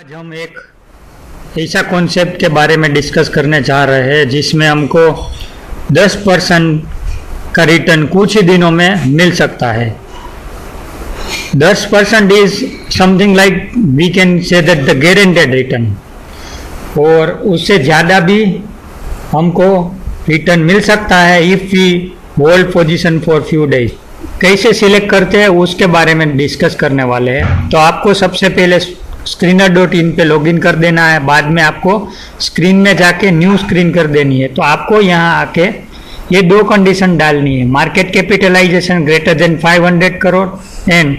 आज हम एक ऐसा कॉन्सेप्ट के बारे में डिस्कस करने जा रहे हैं जिसमें हमको 10% का रिटर्न कुछ ही दिनों में मिल सकता है। 10% is something like we can say that the guaranteed return, और उससे ज़्यादा भी हमको रिटर्न मिल सकता है if we hold position for few days. कैसे सिलेक्ट करते हैं उसके बारे में डिस्कस करने वाले हैं। तो आपको सबसे पहले screener.in पे लॉगिन कर देना है, बाद में आपको स्क्रीन में जाके न्यू स्क्रीन कर देनी है। तो आपको यहाँ आके ये दो कंडीशन डालनी है, market capitalization greater than 500 crore and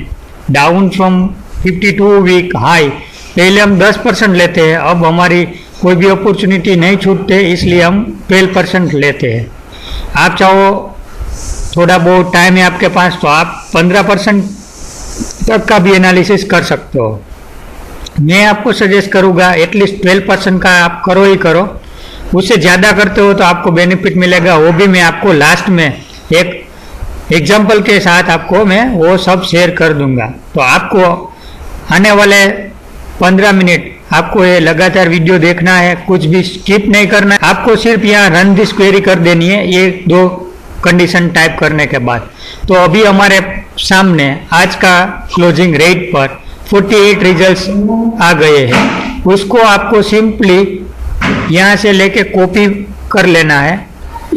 down from 52 week high. पहले हम 10% लेते हैं, अब हमारी कोई भी अपॉर्चुनिटी नहीं छूटते इसलिए हम 12% लेते हैं। आप चाहो थोड़ा बहुत टाइम है आपके पास तो आप 15% तक का भी एनालिसिस कर सकते हो। मैं आपको सजेस्ट करूँगा एटलीस्ट 12% का आप करो ही करो। उससे ज़्यादा करते हो तो आपको बेनिफिट मिलेगा, वो भी मैं आपको लास्ट में एक एग्जांपल के साथ आपको मैं वो सब शेयर कर दूंगा। तो आपको आने वाले 15 मिनट आपको ये लगातार वीडियो देखना है, कुछ भी स्किप नहीं करना है। आपको सिर्फ यहाँ रन दिस क्वेरी कर देनी है ये दो कंडीशन टाइप करने के बाद। तो अभी हमारे सामने आज का क्लोजिंग रेट पर 48 रिजल्ट्स आ गए हैं। उसको आपको सिंपली यहाँ से लेके कॉपी कर लेना है।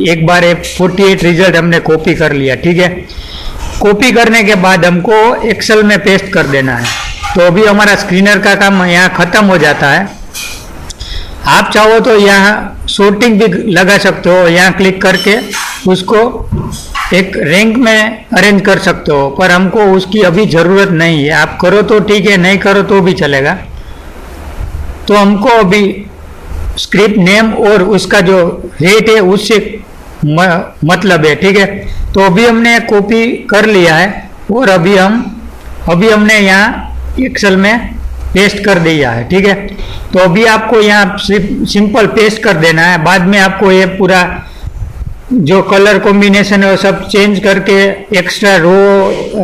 एक बार 48 रिजल्ट हमने कॉपी कर लिया, ठीक है। कॉपी करने के बाद हमको एक्सेल में पेस्ट कर देना है। तो अभी हमारा स्क्रीनर का काम यहाँ ख़त्म हो जाता है। आप चाहो तो यहाँ सॉर्टिंग भी लगा सकते हो, यहाँ क्लिक करके उसको एक रैंक में अरेंज कर सकते हो, पर हमको उसकी अभी ज़रूरत नहीं है। आप करो तो ठीक है, नहीं करो तो भी चलेगा। तो हमको अभी स्क्रिप्ट नेम और उसका जो रेट है उससे मतलब है, ठीक है। तो अभी हमने कॉपी कर लिया है और अभी हमने यहाँ एक्सेल में पेस्ट कर दिया है, ठीक है। तो अभी आपको यहाँ सिंपल पेस्ट कर देना है। बाद में आपको ये पूरा जो कलर कॉम्बिनेशन है वो सब चेंज करके एक्स्ट्रा रो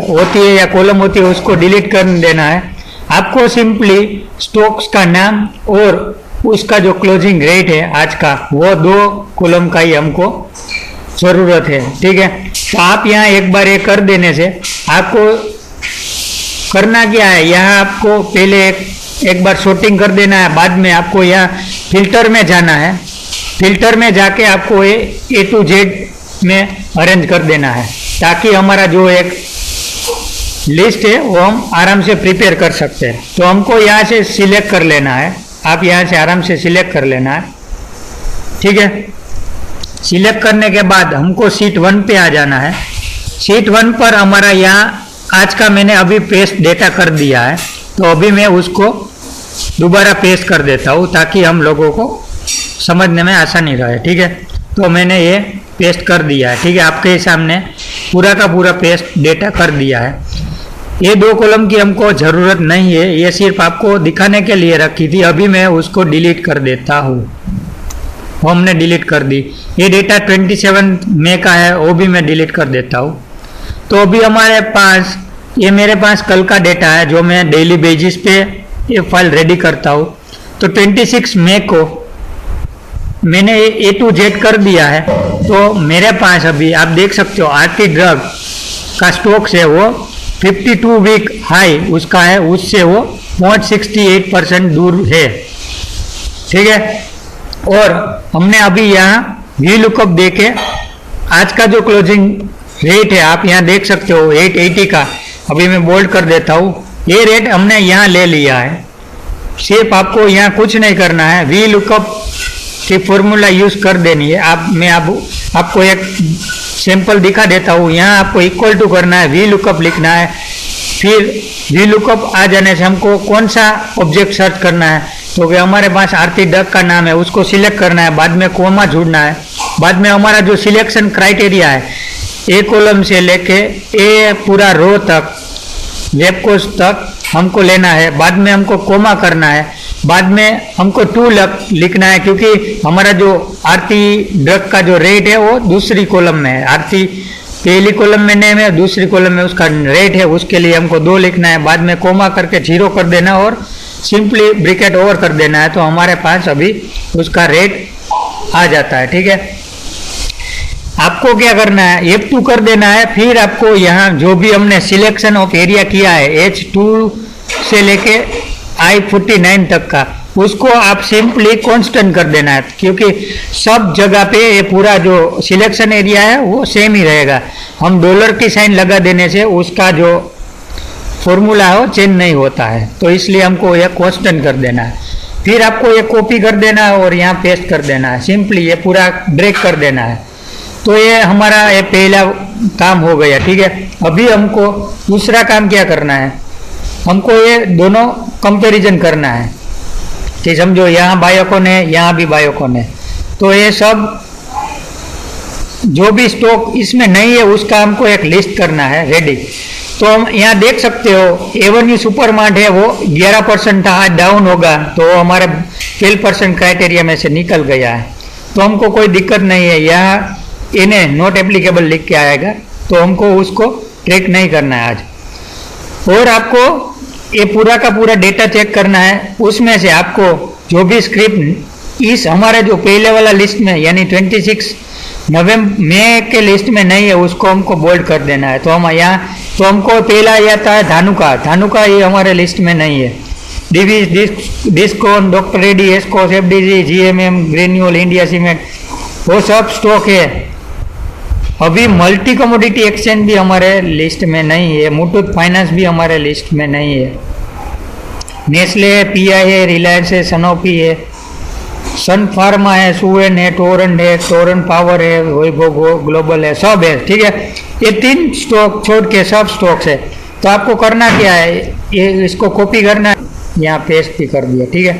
होती है या कॉलम होती है उसको डिलीट कर देना है। आपको सिंपली स्टॉक्स का नाम और उसका जो क्लोजिंग रेट है आज का, वो दो कॉलम का ही हमको ज़रूरत है, ठीक है। तो आप यहाँ एक बार ये कर देने से आपको करना क्या है, यहाँ आपको पहले एक बार सॉर्टिंग कर देना है। बाद में आपको यहाँ फिल्टर में जाना है। फिल्टर में जाके आपको ये A to Z में अरेंज कर देना है, ताकि हमारा जो एक लिस्ट है वो हम आराम से प्रिपेयर कर सकते हैं। तो हमको यहाँ से सिलेक्ट कर लेना है, आप यहाँ से आराम से सिलेक्ट कर लेना है, ठीक है। सिलेक्ट करने के बाद हमको शीट 1 पे आ जाना है। शीट 1 पर हमारा यहाँ आज का मैंने अभी पेस्ट डेटा कर दिया है, तो अभी मैं उसको दोबारा पेस्ट कर देता हूँ ताकि हम लोगों को समझने में आसानी रहे, ठीक है। तो मैंने ये पेस्ट कर दिया है, ठीक है। आपके सामने पूरा का पूरा पेस्ट डेटा कर दिया है। ये दो कॉलम की हमको ज़रूरत नहीं है, ये सिर्फ आपको दिखाने के लिए रखी थी। अभी मैं उसको डिलीट कर देता हूँ। हमने डिलीट कर दी। ये डेटा 27 मई का है, वो भी मैं डिलीट कर देता हूँ। तो अभी हमारे पास मेरे पास कल का डेटा है जो मैं डेली बेसिस पे ये फाइल रेडी करता हूँ। तो 26 मई को मैंने A to Z कर दिया है। तो मेरे पास अभी आप देख सकते हो आरती ड्रग का स्टॉक्स है वो 52 वीक हाई उसका है, उससे वो 0.68% दूर है, ठीक है। और हमने अभी यहाँ वी लुकअप देके आज का जो क्लोजिंग रेट है आप यहाँ देख सकते हो 880 का, अभी मैं बोल्ड कर देता हूँ। ये रेट हमने यहाँ ले लिया है। सिर्फ आपको यहाँ कुछ नहीं करना है, वी लुकअप की फॉर्मूला यूज़ कर देनी है। मैं आपको एक सैंपल दिखा देता हूँ। यहाँ आपको इक्वल टू करना है, वी लुकअप लिखना है। फिर वी लुकअप आ जाने से हमको कौन सा ऑब्जेक्ट सर्च करना है, तो कि हमारे पास आरती डक का नाम है उसको सिलेक्ट करना है। बाद में कोमा जोड़ना है। बाद में हमारा जो सिलेक्शन क्राइटेरिया है ए कॉलम से लेके ए पूरा रो तक वेब कोर्स तक हमको लेना है। बाद में हमको कोमा करना है। बाद में हमको 2 लिखना है, क्योंकि हमारा जो आरती ड्रग का जो रेट है वो दूसरी कॉलम में है। आरती पहली कॉलम में नेम है, दूसरी कॉलम में उसका रेट है, उसके लिए हमको 2 लिखना है। बाद में कोमा करके 0 कर देना और सिंपली ब्रैकेट ओवर कर देना है, तो हमारे पास अभी उसका रेट आ जाता है। ठीक है, आपको क्या करना है, F2 कर देना है। फिर आपको यहाँ जो भी हमने सिलेक्शन ऑफ एरिया किया है H2 से लेके I49 तक का, उसको आप सिंपली कांस्टेंट कर देना है, क्योंकि सब जगह पे ये पूरा जो सिलेक्शन एरिया है वो सेम ही रहेगा। हम डॉलर की साइन लगा देने से उसका जो फॉर्मूला है वो चेंज नहीं होता है, तो इसलिए हमको यह कांस्टेंट कर देना है। फिर आपको ये कॉपी कर देना है और यहाँ पेस्ट कर देना है, सिंपली ये पूरा ब्रेक कर देना है। तो ये हमारा ये पहला काम हो गया। ठीक है, अभी हमको दूसरा काम क्या करना है, हमको ये दोनों कंपैरिजन करना है कि समझो यहाँ बायोकॉन है, यहाँ भी बायोकॉन है, तो ये सब जो भी स्टॉक इसमें नहीं है उसका हमको एक लिस्ट करना है रेडी। तो हम यहाँ देख सकते हो एवेन्यू सुपरमार्ट है वो 11% था, आज डाउन होगा तो हमारे 12% क्राइटेरिया में से निकल गया है, तो हमको कोई दिक्कत नहीं है। यहाँ इन्हें नॉट एप्लीकेबल लिख के आएगा, तो हमको उसको ट्रैक नहीं करना है आज। और आपको ये पूरा का पूरा डेटा चेक करना है, उसमें से आपको जो भी स्क्रिप्ट इस हमारे जो पहले वाला लिस्ट में यानी 26 नवंबर मई के लिस्ट में नहीं है उसको हमको बोल्ड कर देना है। तो हम यहाँ तो हमको पहला आता है धानुका, ये हमारे लिस्ट में नहीं है। डिस्कॉन, doctor Reddy, एस्कोस, FDG, GMM, granule, India cement, वो सब स्टॉक है। अभी मल्टी कमोडिटी एक्सचेंज भी हमारे लिस्ट में नहीं है, मुथूट फाइनेंस भी हमारे लिस्ट में नहीं है, नेस्ले है, पीआई है, रिलायंस है, सनोफी है, सन फार्मा है, सुवेन है, टोरेंट पावर है, वैभव ग्लोबल है, सब है। ठीक है, ये 3 स्टॉक छोड़ के सब स्टॉक्स है। तो आपको करना क्या है, ये इसको कॉपी करना है, यहाँ पेस्ट भी कर दिया। ठीक है,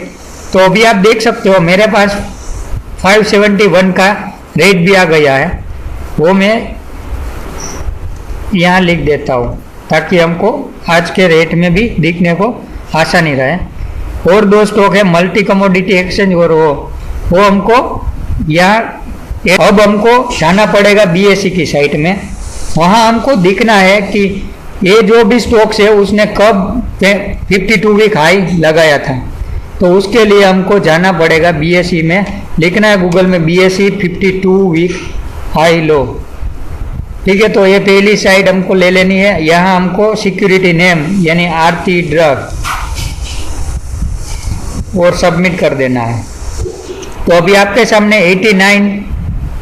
तो अभी आप देख सकते हो मेरे पास 571 का रेट भी आ गया है, वो मैं यहाँ लिख देता हूँ ताकि हमको आज के रेट में भी दिखने को आसानी रहे। और 2 स्टॉक है मल्टी कमोडिटी एक्सचेंज और वो हमको यहाँ अब हमको जाना पड़ेगा बीएसई की साइट में, वहाँ हमको दिखना है कि ये जो भी स्टॉक्स है उसने कब 52 वीक हाई लगाया था। तो उसके लिए हमको जाना पड़ेगा बीएसई में, लिखना है गूगल में बीएसई 52 वीक हाई लो। ठीक है, तो ये पहली साइड हमको ले लेनी है। यहाँ हमको सिक्योरिटी नेम यानी आरती ड्रग और सबमिट कर देना है। तो अभी आपके सामने 89,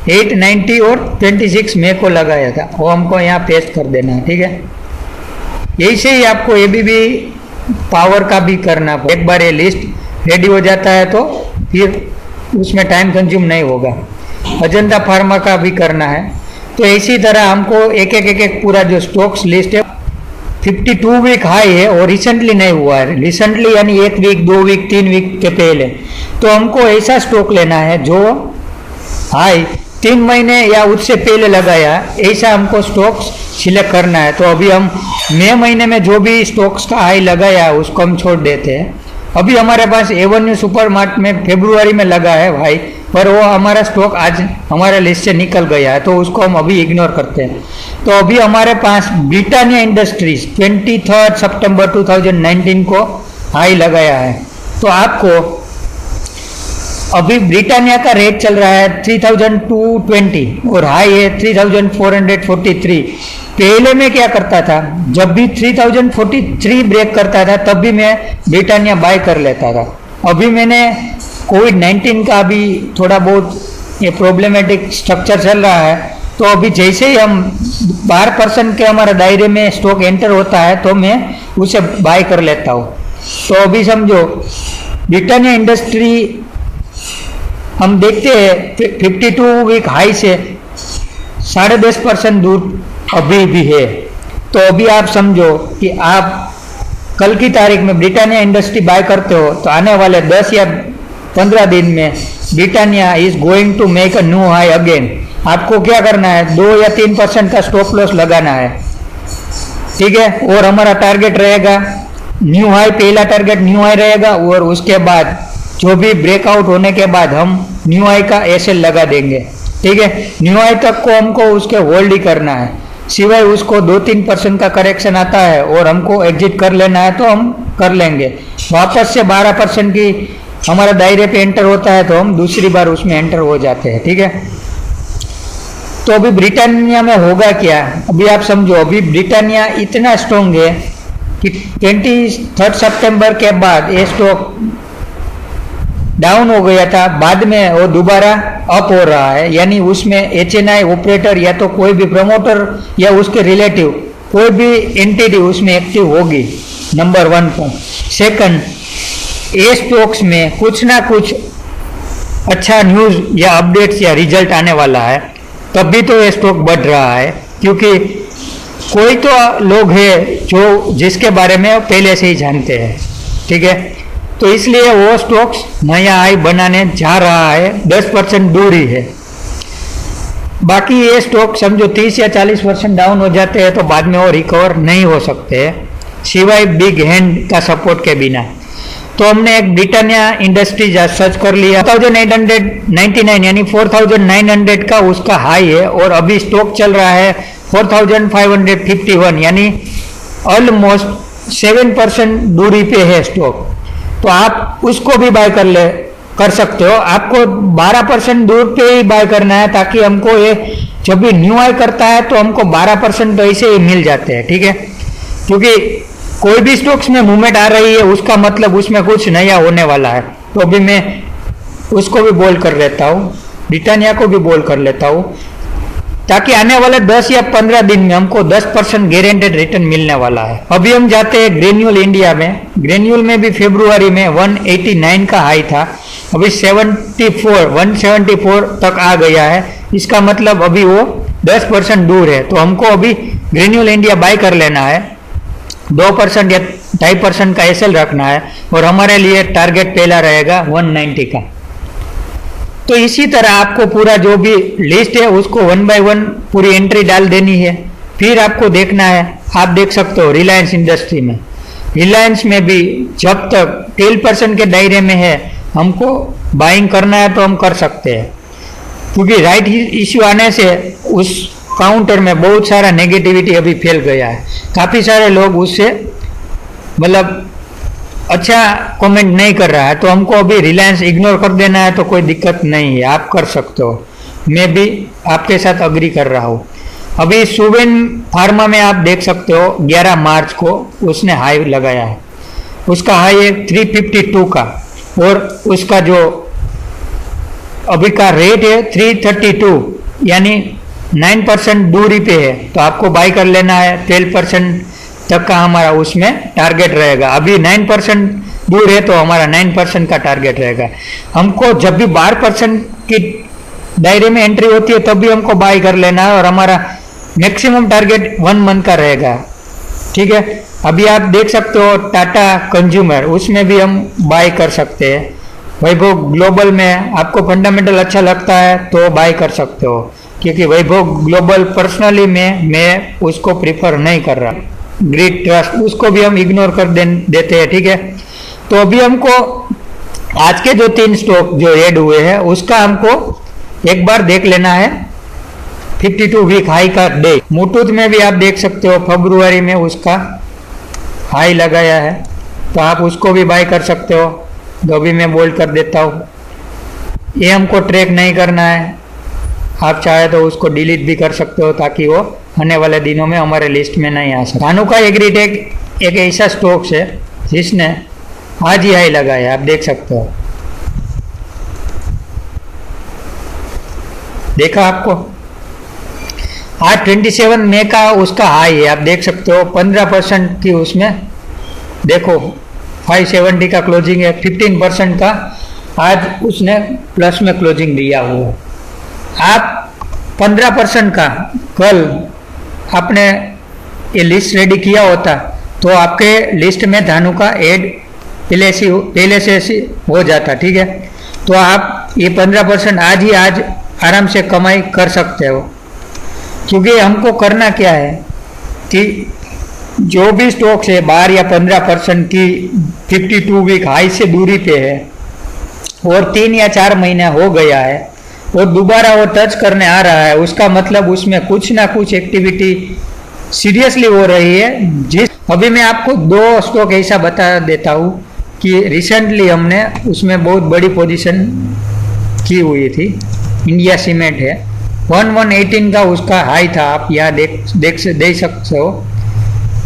890 और 26 मई को लगाया था, वो हमको यहाँ पेस्ट कर देना है। ठीक है, यही से ही आपको एबीबी पावर का भी करना है। एक बार ये लिस्ट रेडी हो जाता है तो फिर उसमें टाइम कंज्यूम नहीं होगा। अजंता फार्मा का भी करना है। तो इसी तरह हमको एक पूरा जो स्टॉक्स लिस्ट है 52 वीक हाई है और रिसेंटली नहीं हुआ है, रिसेंटली यानी 1 वीक, 2 वीक, 3 वीक के पहले। तो हमको ऐसा स्टॉक लेना है जो हाई 3 महीने या उससे पहले लगाया, ऐसा हमको स्टॉक्स सिलेक्ट करना है। तो अभी हम मई महीने में जो भी स्टॉक्स का हाई लगाया है उसको हम छोड़ देते हैं। अभी हमारे पास एवेन्यू सुपरमार्ट में फरवरी में लगा है भाई, पर वो हमारा स्टॉक आज हमारे लिस्ट से निकल गया है, तो उसको हम अभी इग्नोर करते हैं। तो अभी हमारे पास ब्रिटानिया इंडस्ट्रीज 23 सितंबर 2019 को हाई लगाया है। तो आपको अभी ब्रिटानिया का रेट चल रहा है 3220 और हाई है 3443। पहले मैं क्या करता था, जब भी 3043 ब्रेक करता था तब भी मैं ब्रिटानिया बाय कर लेता था। अभी मैंने कोविड-19 का भी थोड़ा बहुत ये प्रॉब्लमेटिक स्ट्रक्चर चल रहा है, तो अभी जैसे ही हम 12% के हमारे दायरे में स्टॉक एंटर होता है तो मैं उसे बाय कर लेता हूँ। तो अभी समझो ब्रिटानिया इंडस्ट्री हम देखते हैं 52 वीक हाई से 10.5% दूर अभी भी है। तो अभी आप समझो कि आप कल की तारीख में ब्रिटानिया इंडस्ट्री बाय करते हो तो आने वाले 10 या 15 दिन में Britannia is going to make a new high again. आपको क्या करना है, 2 या 3% का स्टॉप लॉस लगाना है। ठीक है, और हमारा टारगेट रहेगा न्यू हाई, पहला टारगेट न्यू हाई रहेगा और उसके बाद जो भी ब्रेकआउट होने के बाद हम न्यू हाई का एसएल लगा देंगे। ठीक है, न्यू हाई तक को हमको उसके होल्ड ही करना है, सिवाय उसको 2-3% का करेक्शन आता है और हमको एग्जिट कर लेना है तो हम कर लेंगे। वापस से 12% की हमारा दायरे पे एंटर होता है तो हम दूसरी बार उसमें एंटर हो जाते हैं, ठीक है। तो अभी ब्रिटानिया में होगा क्या, अभी आप समझो, अभी ब्रिटानिया इतना स्ट्रॉन्ग है कि 23 सितंबर के बाद ये स्टॉक डाउन हो गया था, बाद में वो दोबारा अप हो रहा है, यानी उसमें HNI ऑपरेटर या तो कोई भी प्रमोटर या उसके रिलेटिव कोई भी एंटिटी उसमें एक्टिव होगी, नंबर 1 पॉइंट। सेकंड, ये स्टॉक्स में कुछ ना कुछ अच्छा न्यूज़ या अपडेट्स या रिजल्ट आने वाला है, तभी तो ये स्टॉक बढ़ रहा है, क्योंकि कोई तो लोग हैं जो जिसके बारे में पहले से ही जानते हैं, ठीक है। तो इसलिए वो स्टॉक्स नया हाई बनाने जा रहा है, 10% दूर ही है। बाकी ये स्टॉक समझो 30 या 40% डाउन हो जाते हैं तो बाद में वो रिकवर नहीं हो सकते हैं, सिवाय बिग हैंड का सपोर्ट के बिना। तो हमने एक ब्रिटानिया इंडस्ट्रीज सर्च कर लिया, 4899 यानी 4900 का उसका हाई है, और अभी स्टॉक चल रहा है 4551 यानी ऑलमोस्ट 7% दूरी पे है स्टॉक। तो आप उसको भी बाय कर सकते हो। आपको 12% दूर पे ही बाय करना है, ताकि हमको ये जब भी न्यू हाई करता है तो हमको 12% तो ऐसे ही मिल जाते हैं, ठीक है। क्योंकि कोई भी स्टॉक्स में मूवमेंट आ रही है उसका मतलब उसमें कुछ नया होने वाला है। तो अभी मैं उसको भी बोल कर लेता हूँ, ब्रिटानिया को भी बोल कर लेता हूँ, ताकि आने वाले 10 या 15 दिन में हमको 10% गारंटेड रिटर्न मिलने वाला है। अभी हम जाते हैं ग्रेन्यूल इंडिया में। ग्रेन्यूल में भी फरवरी में 189 का हाई था, अभी 174 तक आ गया है। इसका मतलब अभी वो 10% दूर है। तो हमको अभी ग्रेन्यूल इंडिया बाय कर लेना है, 2% या 2.5% का एसएल रखना है, और हमारे लिए टारगेट पहला रहेगा 190 का। तो इसी तरह आपको पूरा जो भी लिस्ट है उसको 1 by 1 पूरी एंट्री डाल देनी है। फिर आपको देखना है, आप देख सकते हो रिलायंस इंडस्ट्री में, रिलायंस में भी जब तक 12% के दायरे में है हमको बाइंग करना है तो हम कर सकते हैं, क्योंकि राइट इश्यू आने से उस काउंटर में बहुत सारा नेगेटिविटी अभी फैल गया है। काफ़ी सारे लोग उससे मतलब अच्छा कमेंट नहीं कर रहा है, तो हमको अभी रिलायंस इग्नोर कर देना है तो कोई दिक्कत नहीं है, आप कर सकते हो। मैं भी आपके साथ अग्री कर रहा हूँ। अभी सुवेन फार्मा में आप देख सकते हो 11 मार्च को उसने हाई लगाया है, उसका हाई है 352 का, और उसका जो अभी का रेट है 332 यानी 9% दूरी पे है। तो आपको बाई कर लेना है, 12% तक का हमारा उसमें टारगेट रहेगा। अभी 9% दूर है तो हमारा 9% का टारगेट रहेगा। हमको जब भी 12% की दायरे में एंट्री होती है तब भी हमको बाई कर लेना है, और हमारा मैक्सिमम टारगेट 1 मंथ का रहेगा, ठीक है। अभी आप देख सकते हो टाटा कंज्यूमर, उसमें भी हम बाई कर सकते हैं। वैभव ग्लोबल में आपको फंडामेंटल अच्छा लगता है तो बाई कर सकते हो, क्योंकि वैभव ग्लोबल पर्सनली मैं उसको प्रीफर नहीं कर रहा। ग्रिड ट्रस्ट उसको भी हम इग्नोर कर देते हैं, ठीक है। तो अभी हमको आज के जो 3 स्टॉक जो ऐड हुए हैं उसका हमको एक बार देख लेना है, 52 वीक हाई का डे। मुथूट में भी आप देख सकते हो फरवरी में उसका हाई लगाया है, तो आप उसको भी बाय कर सकते हो। जो भी मैं बोल्ड कर देता हूँ, ये हमको ट्रैक नहीं करना है, आप चाहे तो उसको डिलीट भी कर सकते हो, ताकि वो आने वाले दिनों में हमारे लिस्ट में नहीं आ सके। धानुका एग्रीटेक एक ऐसा स्टॉक है जिसने आज ही हाई लगाया, आप देख सकते हो, देखा आपको आज 27 मई का उसका हाई है, आप देख सकते हो 15% की उसमें देखो 570 का क्लोजिंग है, 15% का आज उसने प्लस में क्लोजिंग दिया हुआ। आप 15% का कल आपने ये लिस्ट रेडी किया होता तो आपके लिस्ट में धानुका ऐड पहले से हो जाता, ठीक है। तो आप ये 15% आज आराम से कमाई कर सकते हो, क्योंकि हमको करना क्या है कि जो भी स्टॉक्स है 12 या 15% की 52 वीक हाई से दूरी पे है और 3 या 4 महीने हो गया है और दोबारा वो टच करने आ रहा है, उसका मतलब उसमें कुछ ना कुछ एक्टिविटी सीरियसली हो रही है। जिस अभी मैं आपको 2 स्टॉक ऐसा बता देता हूँ कि रिसेंटली हमने उसमें बहुत बड़ी पोजीशन की हुई थी। इंडिया सीमेंट है, 1118 का उसका हाई था, आप यहाँ देख सकते हो।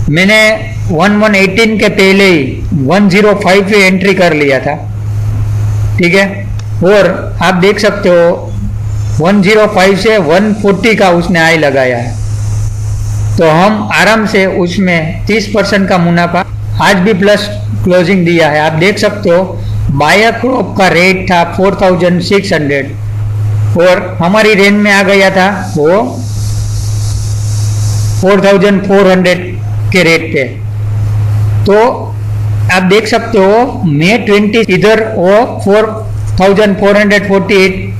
मैंने 1118 के पहले ही 105 पे एंट्री कर लिया था, ठीक है। और आप देख सकते हो 105 से 140 का उसने हाई लगाया है, तो हम आराम से उसमें 30% का मुनाफा आज भी प्लस क्लोजिंग दिया है। आप देख सकते हो बायर क्रॉप का रेट था 4600 और हमारी रेंज में आ गया था वो 4400 के रेट पे। तो आप देख सकते हो May 20 इधर वो 4448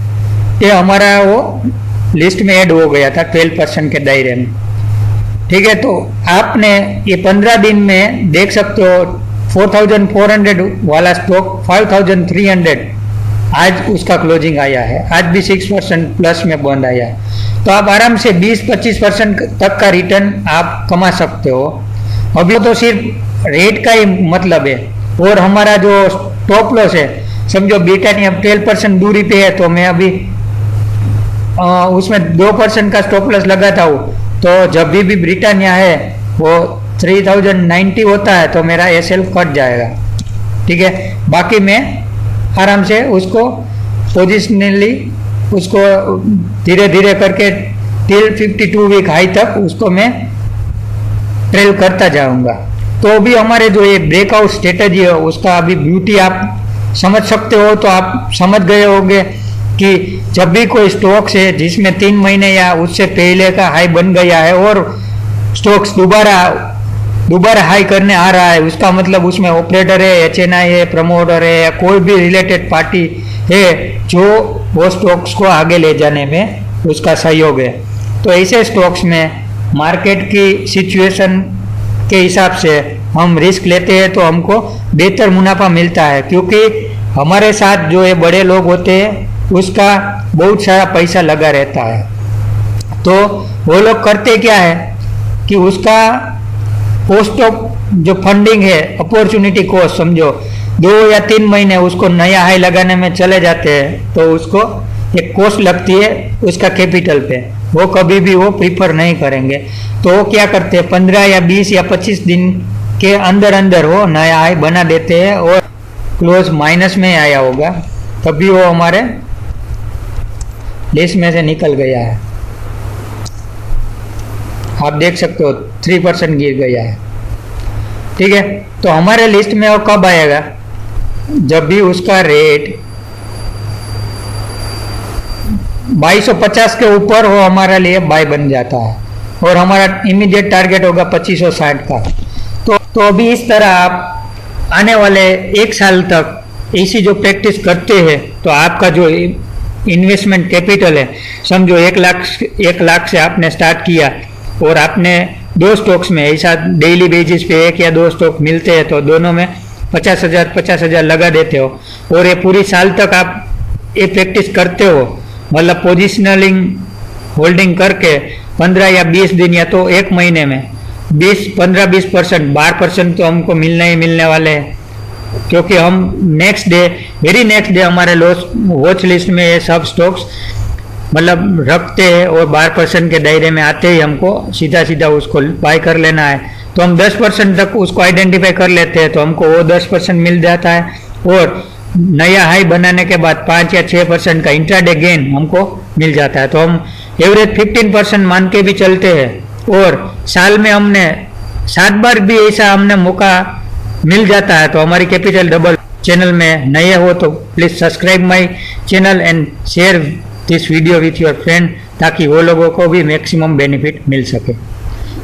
ये हमारा वो लिस्ट में ऐड हो गया था 12% के दायरे में, ठीक है। तो आपने ये 15 दिन में देख सकते हो 4400 वाला स्टॉक 5300 आज उसका क्लोजिंग आया है, आज भी 6% प्लस में बंद आया है। तो आप आराम से 20-25% तक का रिटर्न आप कमा सकते हो। अभी तो सिर्फ रेट का ही मतलब है, और हमारा जो स्टॉप लॉस है, समझो ब्रिटानिया 12% दूरी पे है, तो मैं अभी उसमें 2% का स्टॉप लॉस लगाता हूँ। तो जब भी ब्रिटानिया है वो 3090 होता है तो मेरा एसएल कट जाएगा, ठीक है। बाकी मैं आराम से उसको पोजिशनली उसको धीरे धीरे करके टिल 52 वीक हाई तक उसको मैं ट्रेल करता जाऊंगा। तो भी हमारे जो ये ब्रेकआउट स्ट्रेटजी है उसका अभी ब्यूटी आप समझ सकते हो। तो आप समझ गए होंगे कि जब भी कोई स्टॉक्स है जिसमें 3 महीने या उससे पहले का हाई बन गया है और स्टॉक्स दोबारा हाई करने आ रहा है, उसका मतलब उसमें ऑपरेटर है, एचएनआई है, प्रमोटर है, या कोई भी रिलेटेड पार्टी है जो वो स्टॉक्स को आगे ले जाने में उसका सहयोग है। तो ऐसे स्टॉक्स में मार्केट की सिचुएशन के हिसाब से हम रिस्क लेते हैं तो हमको बेहतर मुनाफा मिलता है, क्योंकि हमारे साथ जो ये बड़े लोग होते हैं उसका बहुत सारा पैसा लगा रहता है। तो वो लोग करते क्या है कि उसका कॉस्ट ऑफ जो फंडिंग है, अपॉर्चुनिटी कॉस्ट समझो, 2 या 3 महीने उसको नया हाई लगाने में चले जाते हैं, तो उसको एक कॉस्ट लगती है उसका कैपिटल पे, वो कभी भी वो प्रीफर नहीं करेंगे। तो वो क्या करते हैं 15 या 20 या 25 दिन के अंदर अंदर वो नया हाई बना देते हैं और क्लोज माइनस में आया होगा तभी वो हमारे लिस्ट में से निकल गया है। आप देख सकते हो 3% गिर गया है, ठीक है। तो हमारे लिस्ट में वो कब आएगा, जब भी उसका रेट 2250 के ऊपर वो हमारे लिए बाय बन जाता है और हमारा इमीडिएट टारगेट होगा 2560 का। तो अभी इस तरह आप आने वाले 1 साल तक ऐसी जो प्रैक्टिस करते हैं तो आपका जो इन्वेस्टमेंट कैपिटल है, समझो 1 लाख से आपने स्टार्ट किया और आपने 2 स्टॉक्स में ऐसा डेली बेसिस पे 1 या 2 स्टॉक मिलते हैं तो दोनों में 50,000 लगा देते हो और ये पूरी साल तक आप ये प्रैक्टिस करते हो, मतलब पोजिशनलिंग होल्डिंग करके 15 या 20 दिन या तो 1 महीने में 15-20% 12% तो हमको मिलने ही मिलने वाले हैं, क्योंकि हम वेरी नेक्स्ट डे हमारे वॉच लिस्ट में ये सब स्टॉक्स मतलब रखते हैं और 12% के दायरे में आते ही हमको सीधा उसको बाय कर लेना है। तो हम 10% तक उसको आइडेंटिफाई कर लेते हैं तो हमको वो 10% मिल जाता है और नया हाई बनाने के बाद 5 या 6% का इंट्राडे गेन हमको मिल जाता है। तो हम एवरेज 15% मान के भी चलते हैं और साल में हमने 7 बार भी ऐसा हमने मौका मिल जाता है तो हमारी कैपिटल डबल। चैनल में नए हो तो please subscribe my channel and share this video with your friend, ताकि वो लोगों को भी मैक्सिमम बेनिफिट मिल सके।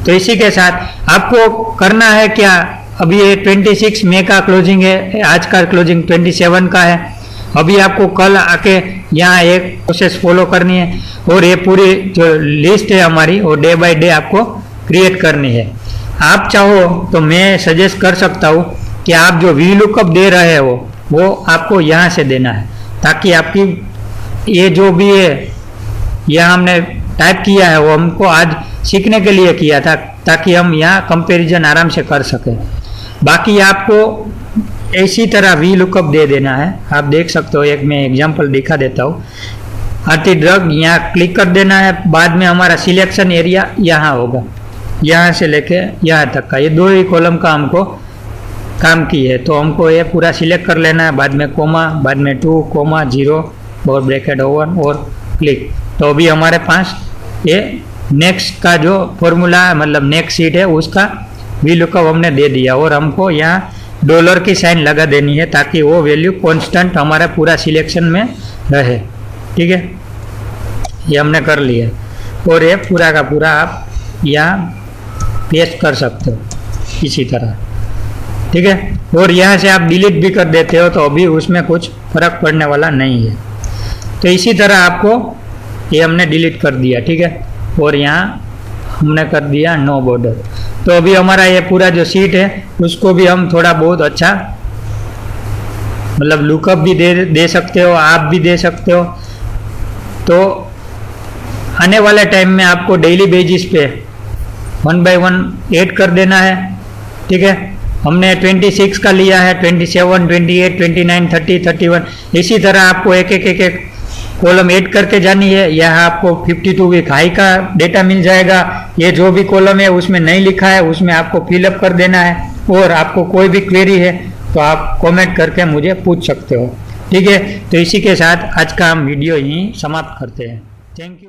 तो इसी के साथ आपको करना है क्या, अभी ये 26 मई का क्लोजिंग है, आज का क्लोजिंग 27 का है। अभी आपको कल आके यहाँ एक प्रोसेस फॉलो करनी है और ये पूरी जो लिस्ट है हमारी वो डे बाय डे आपको क्रिएट करनी है। आप चाहो तो मैं सजेस्ट कर सकता हूँ कि आप जो वी लुकअप दे रहे हो वो आपको यहाँ से देना है, ताकि आपकी ये जो भी है यहाँ हमने टाइप किया है वो हमको आज सीखने के लिए किया था, ताकि हम यहाँ कंपैरिजन आराम से कर सकें। बाकी आपको इसी तरह वी लुकअप दे देना है। आप देख सकते हो, एक मैं एग्जांपल दिखा देता हूँ। आरती ड्रग यहाँ क्लिक कर देना है, बाद में हमारा सिलेक्शन एरिया यहाँ होगा, यहाँ से लेके यहाँ तक का, ये 2 ही कॉलम का हमको काम की है, तो हमको ये पूरा सिलेक्ट कर लेना है, बाद में कोमा, बाद में 2, कोमा 0 और ब्रैकेट ओवन और क्लिक। तो अभी हमारे पास ये नेक्स्ट का जो फॉर्मूला है, मतलब नेक्स्ट सीट है, उसका वी लुकअप हमने दे दिया, और हमको यहाँ डॉलर की साइन लगा देनी है ताकि वो वैल्यू कांस्टेंट हमारा पूरा सिलेक्शन में रहे। ठीक है, ये हमने कर लिया, और ये पूरा का पूरा आप यहाँ पेस्ट कर सकते हो इसी तरह। ठीक है, और यहाँ से आप डिलीट भी कर देते हो तो अभी उसमें कुछ फर्क पड़ने वाला नहीं है। तो इसी तरह आपको ये हमने डिलीट कर दिया। ठीक है, और यहाँ हमने कर दिया नो बॉर्डर। तो अभी हमारा ये पूरा जो सीट है उसको भी हम थोड़ा बहुत अच्छा मतलब लुकअप भी दे सकते हो, आप भी दे सकते हो। तो आने वाले टाइम में आपको डेली बेसिस पे 1 बाय 1 ऐड कर देना है। ठीक है, हमने 26 का लिया है, 27, 28, 29, 30, 31, इसी तरह आपको एक एक कॉलम ऐड करके जानी है। यहाँ आपको 52 वीक हाई का डेटा मिल जाएगा। ये जो भी कॉलम है उसमें नहीं लिखा है, उसमें आपको फिलअप कर देना है। और आपको कोई भी क्वेरी है तो आप कमेंट करके मुझे पूछ सकते हो। ठीक है, तो इसी के साथ आज का हम वीडियो यहीं समाप्त करते हैं। Thank you.